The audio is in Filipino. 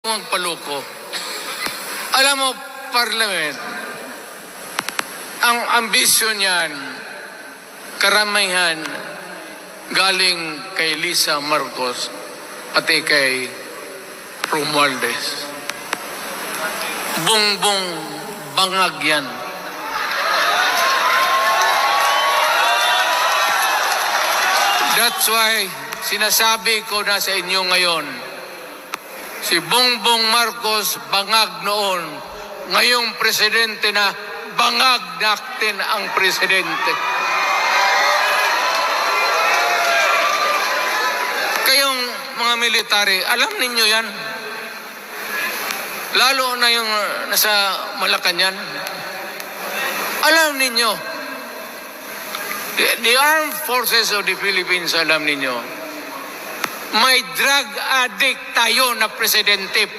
Magpaluko. Alam mo, Parliament, ang ambisyon niyan, karamihan galing kay Lisa Marcos pati kay Romualdez. Bongbong bangag yan. That's why sinasabi ko na sa inyo ngayon, si Bongbong Marcos bangag noon, ngayong presidente na bangag natin ang presidente. Kayong mga military, alam ninyo yan. Lalo na yung nasa Malacanang. Alam ninyo, the armed forces of the Philippines, alam ninyo, may drug addict tayo na presidente.